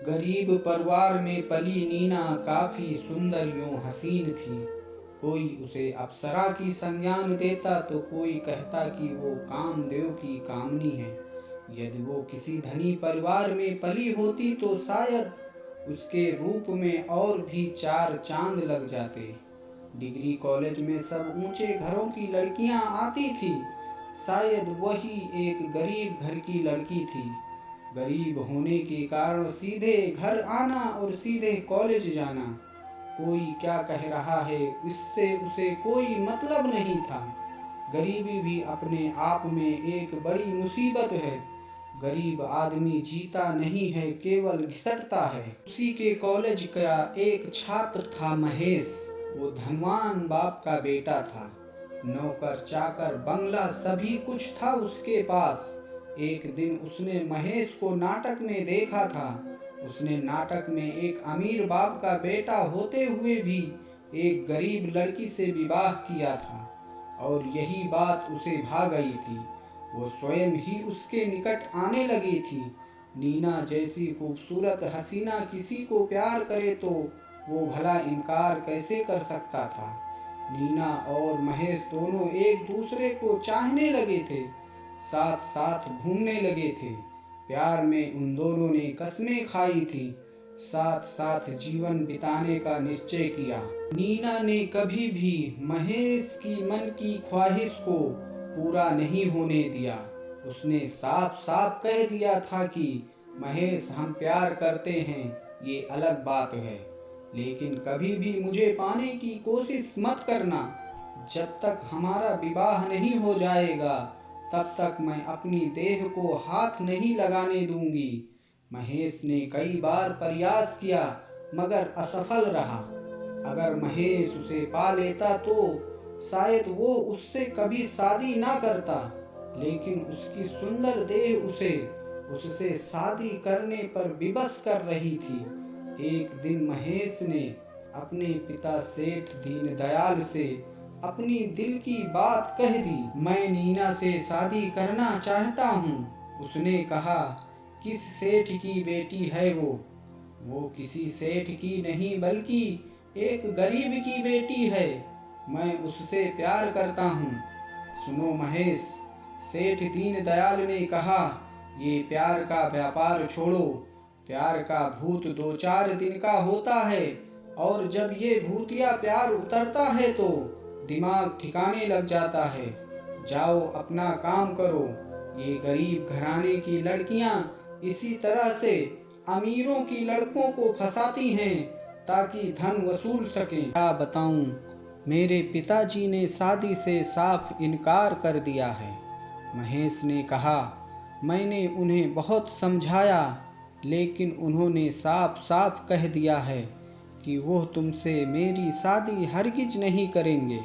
गरीब परिवार में पली नीना काफी सुंदर यूं हसीन थी। कोई उसे अप्सरा की संज्ञान देता तो कोई कहता कि वो कामदेव की कामनी है। यदि वो किसी धनी परिवार में पली होती तो शायद उसके रूप में और भी चार चांद लग जाते। डिग्री कॉलेज में सब ऊंचे घरों की लड़कियां आती थी, शायद वही एक गरीब घर की लड़की थी। गरीब होने के कारण सीधे घर आना और सीधे कॉलेज जाना, कोई क्या कह रहा है इससे उसे कोई मतलब नहीं था। गरीबी भी अपने आप में एक बड़ी मुसीबत है। गरीब आदमी जीता नहीं है, केवल घिसटता है। उसी के कॉलेज का एक छात्र था महेश। वो धनवान बाप का बेटा था। नौकर चाकर बंगला सभी कुछ था उसके पास। एक दिन उसने महेश को नाटक में देखा था। उसने नाटक में एक अमीर बाप का बेटा होते हुए भी एक गरीब लड़की से विवाह किया था और यही बात उसे भा गई थी। वो स्वयं ही उसके निकट आने लगी थी। नीना जैसी खूबसूरत हसीना किसी को प्यार करे तो वो भला इनकार कैसे कर सकता था। नीना और महेश दोनों एक दूसरे को चाहने लगे थे, साथ साथ घूमने लगे थे। प्यार में उन दोनों ने कस्में खाई थी, साथ साथ जीवन बिताने का निश्चय किया। नीना ने कभी भी महेश की मन की ख्वाहिश को पूरा नहीं होने दिया। उसने साफ साफ कह दिया था कि महेश, हम प्यार करते हैं, ये अलग बात है, लेकिन कभी भी मुझे पाने की कोशिश मत करना। जब तक हमारा विवाह नहीं हो जाएगा तब तक मैं अपनी देह को हाथ नहीं लगाने दूंगी। महेश ने कई बार प्रयास किया मगर असफल रहा। अगर महेश उसे पा लेता तो शायद वो उससे कभी शादी ना करता, लेकिन उसकी सुंदर देह उससे शादी करने पर विवश कर रही थी। एक दिन महेश ने अपने पिता सेठ दीनदयाल से अपनी दिल की बात कह दी। मैं नीना से शादी करना चाहता हूँ। उसने कहा, किस सेठ की बेटी है वो किसी सेठ की नहीं बल्कि एक गरीब की बेटी है। मैं उससे प्यार करता हूँ। सुनो महेश, सेठ दीनदयाल ने कहा, ये प्यार का व्यापार छोड़ो। प्यार का भूत 2-4 दिन का होता है और जब ये भूतिया प्यार उतरता है तो दिमाग ठिकाने लग जाता है। जाओ अपना काम करो। ये गरीब घराने की लड़कियां इसी तरह से अमीरों की लड़कों को फंसाती हैं ताकि धन वसूल सकें। क्या बताऊं, मेरे पिताजी ने शादी से साफ इनकार कर दिया है। महेश ने कहा, मैंने उन्हें बहुत समझाया लेकिन उन्होंने साफ साफ कह दिया है कि वो तुमसे मेरी शादी हरगिज नहीं करेंगे।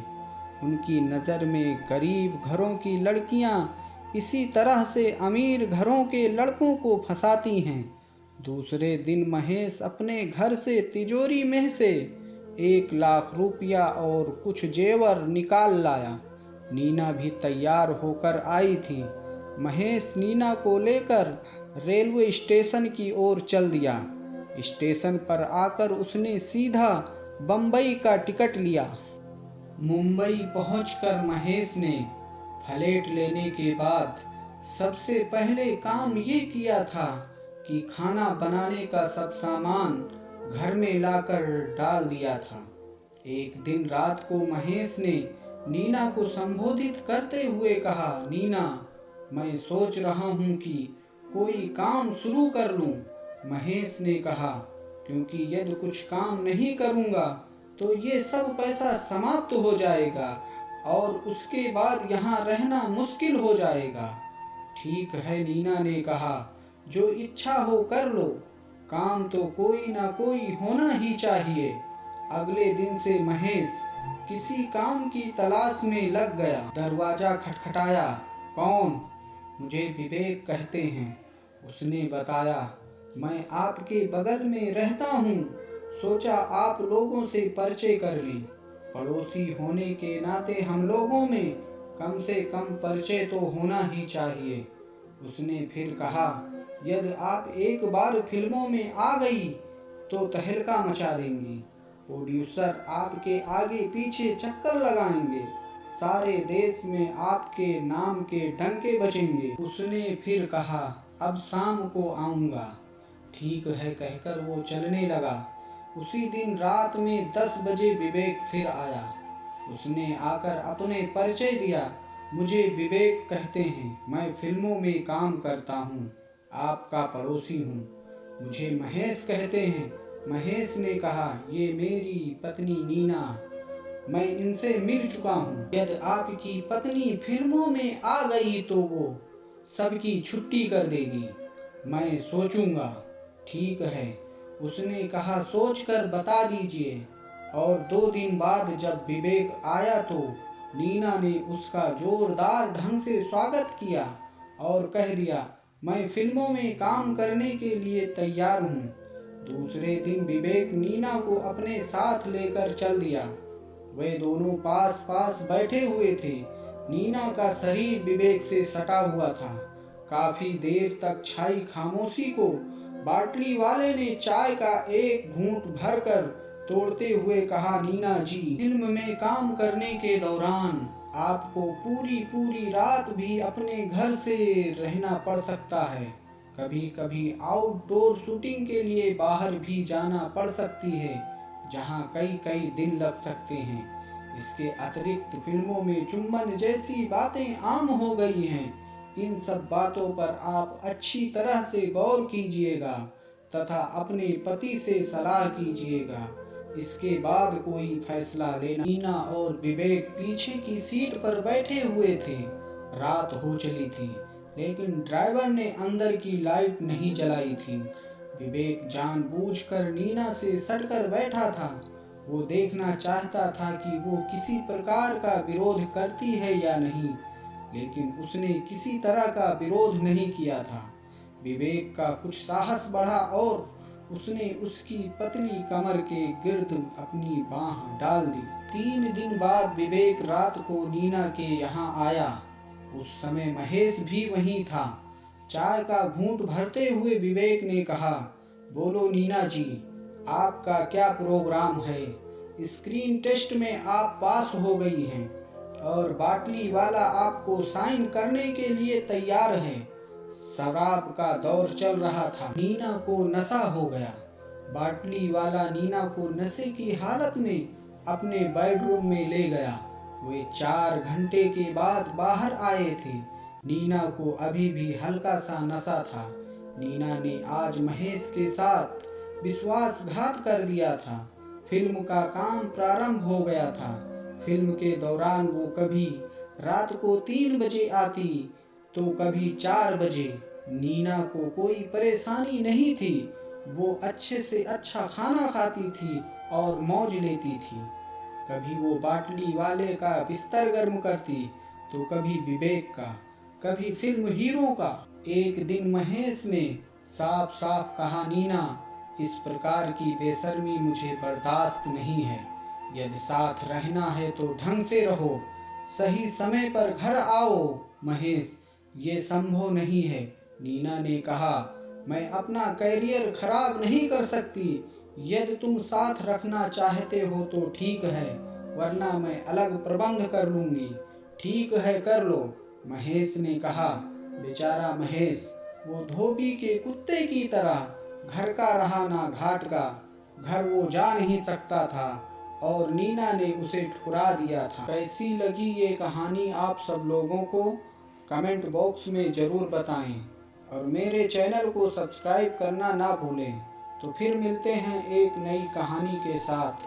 उनकी नज़र में गरीब घरों की लड़कियां इसी तरह से अमीर घरों के लड़कों को फंसाती हैं। दूसरे दिन महेश अपने घर से तिजोरी में से 1 लाख रुपया और कुछ जेवर निकाल लाया। नीना भी तैयार होकर आई थी। महेश नीना को लेकर रेलवे स्टेशन की ओर चल दिया। स्टेशन पर आकर उसने सीधा बम्बई का टिकट लिया। मुंबई पहुंचकर महेश ने फ्लैट लेने के बाद सबसे पहले काम ये किया था कि खाना बनाने का सब सामान घर में लाकर डाल दिया था। एक दिन रात को महेश ने नीना को संबोधित करते हुए कहा, नीना, मैं सोच रहा हूँ कि कोई काम शुरू कर लूँ। महेश ने कहा, क्योंकि यदि कुछ काम नहीं करूँगा तो ये सब पैसा समाप्त हो जाएगा और उसके बाद यहाँ रहना मुश्किल हो जाएगा। ठीक है, नीना ने कहा, जो इच्छा हो कर लो, काम तो कोई ना कोई होना ही चाहिए। अगले दिन से महेश किसी काम की तलाश में लग गया। दरवाजा खटखटाया। कौन? मुझे विवेक कहते हैं। उसने बताया, मैं आपके बगल में रहता हूँ, सोचा आप लोगों से परिचय कर लें। पड़ोसी होने के नाते हम लोगों में कम से कम परिचय तो होना ही चाहिए। उसने फिर कहा, यदि आप एक बार फिल्मों में आ गई तो तहलका मचा देंगी। प्रोड्यूसर आपके आगे पीछे चक्कर लगाएंगे, सारे देश में आपके नाम के डंके बजेंगे। उसने फिर कहा, अब शाम को आऊँगा। ठीक है कहकर वो चलने लगा। उसी दिन रात में 10 बजे विवेक फिर आया। उसने आकर अपने परिचय दिया। मुझे विवेक कहते हैं, मैं फिल्मों में काम करता हूँ, आपका पड़ोसी हूँ। मुझे महेश कहते हैं। महेश ने कहा, ये मेरी पत्नी नीना, मैं इनसे मिल चुका हूँ। यदि आपकी पत्नी फिल्मों में आ गई तो वो सबकी छुट्टी कर देगी। मैं सोचूंगा। ठीक है, उसने कहा, सोचकर बता दीजिए। और 2 दिन बाद जब विवेक आया तो नीना ने उसका जोरदार ढंग से स्वागत किया और कह दिया, मैं फिल्मों में काम करने के लिए तैयार हूँ। दूसरे दिन विवेक नीना को अपने साथ लेकर चल दिया। वे दोनों पास पास बैठे हुए थे। नीना का शरीर विवेक से सटा हुआ था। काफी देर तक छाई खामोशी को बाटली वाले ने चाय का एक घूंट भरकर तोड़ते हुए कहा, नीना जी, फिल्म में काम करने के दौरान आपको पूरी रात भी अपने घर से रहना पड़ सकता है। कभी कभी आउटडोर शूटिंग के लिए बाहर भी जाना पड़ सकती है, जहां कई दिन लग सकते हैं। इसके अतिरिक्त फिल्मों में चुंबन जैसी बातें आम हो गई हैं। इन सब बातों पर आप अच्छी तरह से गौर कीजिएगा तथा अपने पति से सलाह कीजिएगा। इसके बाद कोई फैसला लेना। नीना और विवेक पीछे की सीट पर बैठे हुए थे। रात हो चली थी, लेकिन ड्राइवर ने अंदर की लाइट नहीं जलाई थी। विवेक जानबूझकर नीना से सटकर बैठा था। वो देखना चाहता था कि वो किसी प्रकार का विरोध करती है या नहीं, लेकिन उसने किसी तरह का विरोध नहीं किया था। विवेक का कुछ साहस बढ़ा और उसने उसकी पतली कमर के गिर्द अपनी बाह डाल दी। 3 दिन बाद विवेक रात को नीना के यहाँ आया। उस समय महेश भी वहीं था। चाय का घूंट भरते हुए विवेक ने कहा, बोलो नीना जी, आपका क्या प्रोग्राम है? स्क्रीन टेस्ट में आप पास हो गई हैं और बाटली वाला आपको साइन करने के लिए तैयार है। शराब का दौर चल रहा था। नीना को नशा हो गया। बाटली वाला नीना को नशे की हालत में अपने बेडरूम में ले गया। वे 4 घंटे के बाद बाहर आए थे। नीना को अभी भी हल्का सा नशा था। नीना ने आज महेश के साथ विश्वासघात कर दिया था। फिल्म का काम प्रारंभ हो गया था। फिल्म के दौरान वो कभी रात को 3 बजे आती तो कभी 4 बजे। नीना को कोई परेशानी नहीं थी। वो अच्छे से अच्छा खाना खाती थी और मौज लेती थी। कभी वो बाटली वाले का बिस्तर गर्म करती तो कभी विवेक का, कभी फिल्म हीरो का। एक दिन महेश ने साफ साफ कहा, नीना, इस प्रकार की बेशर्मी मुझे बर्दाश्त नहीं है। यदि साथ रहना है तो ढंग से रहो, सही समय पर घर आओ। महेश, ये संभव नहीं है। नीना ने कहा, मैं अपना करियर खराब नहीं कर सकती। यदि तुम साथ रखना चाहते हो तो ठीक है, वरना मैं अलग प्रबंध कर लूंगी। ठीक है, कर लो, महेश ने कहा। बेचारा महेश, वो धोबी के कुत्ते की तरह घर का रहा ना घाट का। घर वो जा नहीं सकता था और नीना ने उसे ठुकरा दिया था। कैसी लगी ये कहानी आप सब लोगों को कमेंट बॉक्स में ज़रूर बताएं और मेरे चैनल को सब्सक्राइब करना ना भूलें। तो फिर मिलते हैं एक नई कहानी के साथ।